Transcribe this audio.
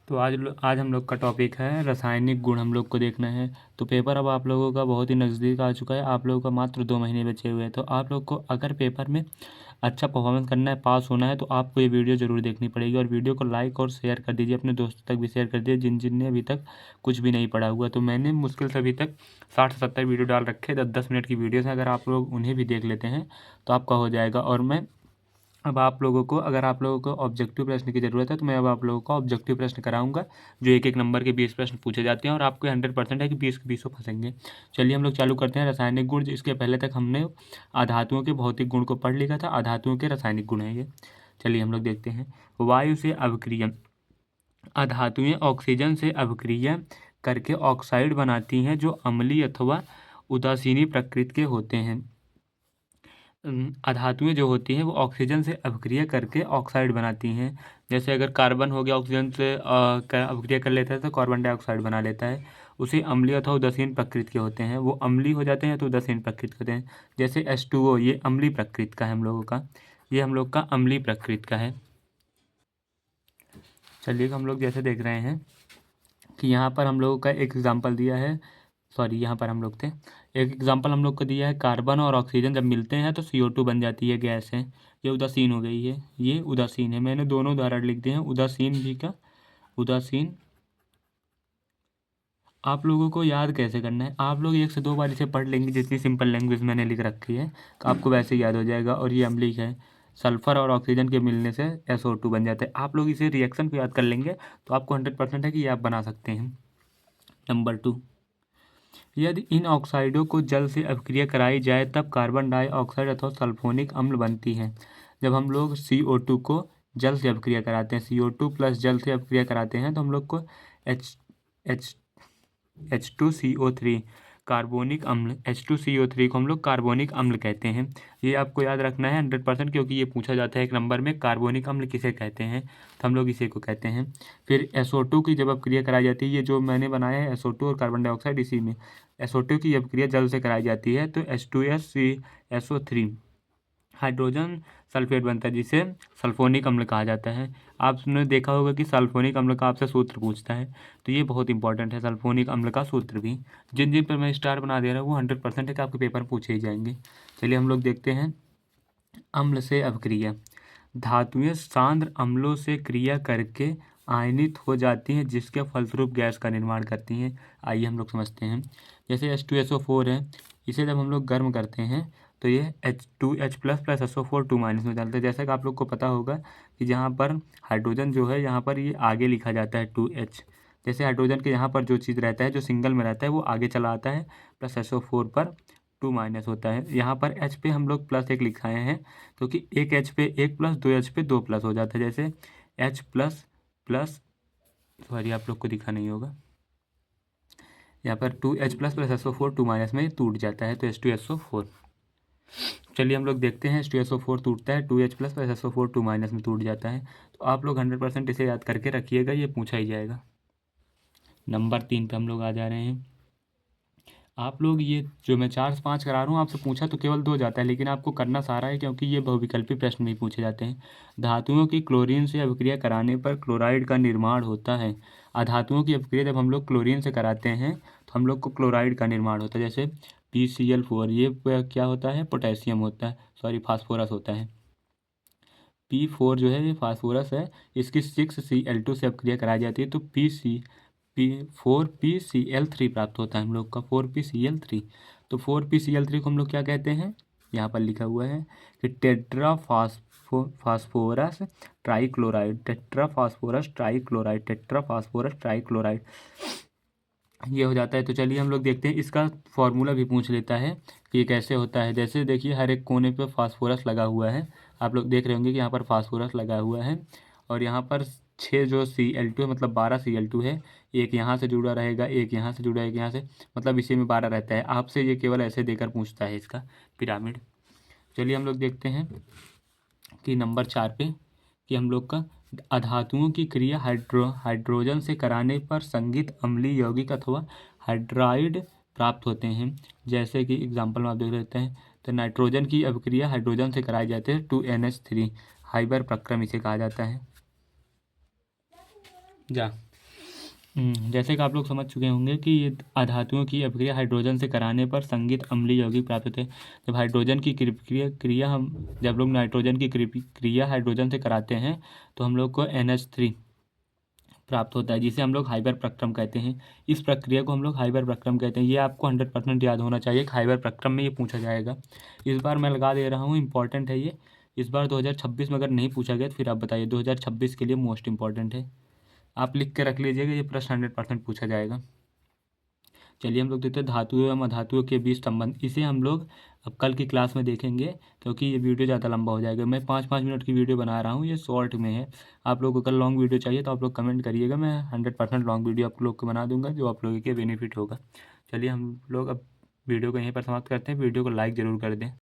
तो आज हम लोग का टॉपिक है रासायनिक गुण हम लोग को देखना है। तो पेपर अब आप लोगों का बहुत ही नज़दीक आ चुका है। आप लोगों का मात्र 2 महीने बचे हुए हैं। तो आप लोग को अगर पेपर में अच्छा परफॉर्मेंस करना है, पास होना है, तो आपको ये वीडियो ज़रूर देखनी पड़ेगी। और वीडियो को लाइक और शेयर कर दीजिए, अपने दोस्तों तक भी शेयर कर दीजिए जिन जिन ने अभी तक कुछ भी नहीं पढ़ा हुआ। तो मैंने मुश्किल से अभी तक 60 से 70 वीडियो डाल रखे, 10-10 मिनट की वीडियोज़ हैं। अगर आप लोग उन्हें भी देख लेते हैं तो आपका हो जाएगा। और मैं अब आप लोगों को, अगर आप लोगों को ऑब्जेक्टिव प्रश्न की ज़रूरत है तो मैं अब आप लोगों को ऑब्जेक्टिव प्रश्न कराऊंगा, जो एक एक नंबर के 20 प्रश्न पूछे जाते हैं और आपको 100% है कि 20 के 20 फंसेंगे। चलिए हम लोग चालू करते हैं। रासायनिक गुण, इसके पहले तक हमने अधातुओं के भौतिक गुण को पढ़ लिखा था, अधातुओं के रासायनिक गुण है ये। चलिए हम लोग देखते हैं। वायु से अभिक्रिया, अधातुएं ऑक्सीजन से अभिक्रिया करके ऑक्साइड बनाती हैं जो अम्लीय अथवा उदासीनी प्रकृति के होते हैं। अधातुएं जो होती हैं वो ऑक्सीजन से अभिक्रिया करके ऑक्साइड बनाती हैं। जैसे अगर कार्बन हो गया, ऑक्सीजन से अभिक्रिया कर लेता है तो कार्बन डाइऑक्साइड बना लेता है। उसे अम्लीय अथवा उदासीन प्रकृति के होते हैं। वो अम्लीय हो जाते हैं तो उदासीन प्रकृति के होते हैं। जैसे H2O, ये अम्लीय प्रकृति का है हम लोगों का, ये हम लोग का अम्लीय प्रकृति का है। चलिए हम लोग जैसे देख रहे हैं कि यहाँ पर हम लोगों का एक एग्जाम्पल दिया है, सॉरी यहाँ पर हम लोग थे, एक एग्जाम्पल हम लोग को दिया है। कार्बन और ऑक्सीजन जब मिलते हैं तो CO2 बन जाती है, गैस है। ये उदासीन हो गई है, ये उदासीन है। मैंने दोनों उदाहरण लिख दिए हैं, उदासीन भी का उदासीन। आप लोगों को याद कैसे करना है, आप लोग 1 से 2 बार इसे पढ़ लेंगे, जितनी सिंपल लैंग्वेज मैंने लिख रखी है तो आपको वैसे ही याद हो जाएगा। और ये अम्लीय है, सल्फर और ऑक्सीजन के मिलने से SO2 बन जाता है। आप लोग इसे रिएक्शन को याद कर लेंगे तो आपको 100% है कि ये आप बना सकते हैं। नंबर 2, यदि इन ऑक्साइडों को जल से अभिक्रिया कराई जाए तब कार्बन डाइऑक्साइड अथवा सल्फोनिक अम्ल बनती है। जब हम लोग CO2 को जल से अभिक्रिया कराते हैं, CO2 प्लस जल से अभिक्रिया कराते हैं तो हम लोग को एच एच H2CO3 कार्बोनिक अम्ल, H2CO3 को हम लोग कार्बोनिक अम्ल कहते हैं। ये आपको याद रखना है 100%, क्योंकि ये पूछा जाता है एक नंबर में, कार्बोनिक अम्ल किसे कहते हैं, तो हम लोग इसी को कहते हैं। फिर SO2 की जब अपक्रिया कराई जाती है, ये जो मैंने बनाया है SO2 और कार्बन डाइऑक्साइड, इसी में SO2 की अपक्रिया जल से कराई जाती है तो H2SO3 हाइड्रोजन सल्फेट बनता है, जिसे सल्फोनिक अम्ल कहा जाता है। आपने देखा होगा कि सल्फोनिक अम्ल का आपसे सूत्र पूछता है, तो ये बहुत इंपॉर्टेंट है, सल्फोनिक अम्ल का सूत्र भी। जिन जिन पर मैं स्टार बना दे रहा हूँ वो 100% है कि आपके पेपर पूछे ही जाएंगे। चलिए हम लोग देखते हैं। अम्ल से अभिक्रिया, धातुएं सांद्र अम्लों से क्रिया करके आयनित हो जाती हैं, जिसके फलस्वरूप गैस का निर्माण करती हैं। आइए हम लोग समझते हैं। जैसे H2SO4 है, इसे जब हम लोग गर्म करते हैं तो ये H2H plus plus SO4 2 minus में डालते हैं। जैसा कि आप लोग को पता होगा कि जहाँ पर हाइड्रोजन जो है, यहाँ पर ये आगे लिखा जाता है 2H। जैसे हाइड्रोजन के यहाँ पर जो चीज़ रहता है, जो सिंगल में रहता है, वो आगे चला आता है, प्लस SO4 पर 2 माइनस होता है। यहाँ पर H पे हम लोग +1 लिखाए हैं, क्योंकि एक H पे 1 प्लस, 2 H पे 2 प्लस हो जाता है। जैसे H प्लस प्लस, सॉरी आप लोग को दिखा नहीं होगा, यहाँ पर 2H plus plus SO4 2 minus में टूट जाता है तो H2SO4। चलिए हम लोग देखते हैं। H2SO4 टूटता है, 2H plus plus SO4 2 minus में टूट जाता है। तो आप लोग 100% इसे याद करके रखिएगा, ये पूछा ही जाएगा। नंबर 3 पे हम लोग आ जा रहे हैं। आप लोग ये जो मैं 4 से 5 करा रहा हूँ, आपसे पूछा तो केवल 2 जाता है, लेकिन आपको करना सारा है, क्योंकि ये बहुविकल्पी प्रश्न भी पूछे जाते हैं। धातुओं की क्लोरीन से अभिक्रिया कराने पर क्लोराइड का निर्माण होता है। अधातुओं की अभिक्रिया जब हम लोग क्लोरीन से कराते हैं तो हम लोग को क्लोराइड का निर्माण होता है। जैसे PCl4, ये क्या होता है, पोटेशियम होता है, सॉरी फास्फोरस होता है। P4 जो है ये फास्फोरस है, इसकी 6Cl2 से अभिक्रिया कराई जाती है तो P4PCl3 प्राप्त होता है हम लोग का, 4PCl3। तो 4PCl3 को हम लोग क्या कहते हैं, यहाँ पर लिखा हुआ है कि phosphorus trichloride, phosphorus trichloride, phosphorus trichloride, ये हो जाता है। तो चलिए हम लोग देखते हैं, इसका फॉर्मूला भी पूछ लेता है कि ये कैसे होता है। जैसे देखिए हर एक कोने पे फास्फोरस लगा हुआ है, आप लोग देख रहे होंगे कि यहाँ पर फास्फोरस लगा हुआ है, और यहाँ पर 6 जो Cl2 है, मतलब 12 Cl2 है। एक यहाँ से जुड़ा रहेगा, एक यहाँ से जुड़ा है, एक यहाँ से, मतलब इसी में 12 रहता है। आपसे ये केवल ऐसे देकर पूछता है इसका पिरामिड। चलिए हम लोग देखते हैं कि नंबर 4 पे कि हम लोग का अधातुओं की क्रिया हाइड्रोजन से कराने पर संगीत अम्लीय यौगिक अथवा हाइड्राइड प्राप्त होते हैं। जैसे कि एग्जाम्पल में आप देख लेते हैं, तो नाइट्रोजन की अभिक्रिया हाइड्रोजन से कराई जाती है 2NH3, हाइबर प्रक्रम इसे कहा जाता है। जा जैसे कि आप लोग समझ चुके होंगे कि ये अधातुओं की अभिक्रिया हाइड्रोजन से कराने पर संगीत अम्लीय यौगिक प्राप्त होते हैं। जब हाइड्रोजन की क्रिया हम जब लोग नाइट्रोजन की क्रिया हाइड्रोजन से कराते हैं तो हम लोग को NH3 प्राप्त होता है, जिसे हम लोग हाइपर प्रक्रम कहते हैं। इस प्रक्रिया को हम लोग हाइपर प्रक्रम कहते हैं। ये आपको 100% याद होना चाहिए कि हाइपर प्रक्रम में ये पूछा जाएगा। इस बार मैं लगा दे रहा हूँ, इंपॉर्टेंट है ये। इस बार 2026 में अगर नहीं पूछा गया तो फिर आप बताइए। 2026 के लिए मोस्ट इंपॉर्टेंट है, आप लिख के रख लीजिएगा, ये प्रश्न 100% पूछा जाएगा। चलिए हम लोग देखते हैं धातुओं एवं अधातुओं के बीच संबंध। इसे हम लोग अब कल की क्लास में देखेंगे, क्योंकि ये वीडियो ज़्यादा लंबा हो जाएगा। मैं 5-5 मिनट की वीडियो बना रहा हूँ, ये शॉर्ट में है। आप लोगों को कल लॉन्ग वीडियो चाहिए तो आप लोग कमेंट करिएगा, मैं 100% लॉन्ग वीडियो आप लोग को बना दूंगा, जो आप लोगों के बेनिफिट होगा। चलिए हम लोग अब वीडियो को यहीं पर समाप्त करते हैं। वीडियो को लाइक ज़रूर कर दें।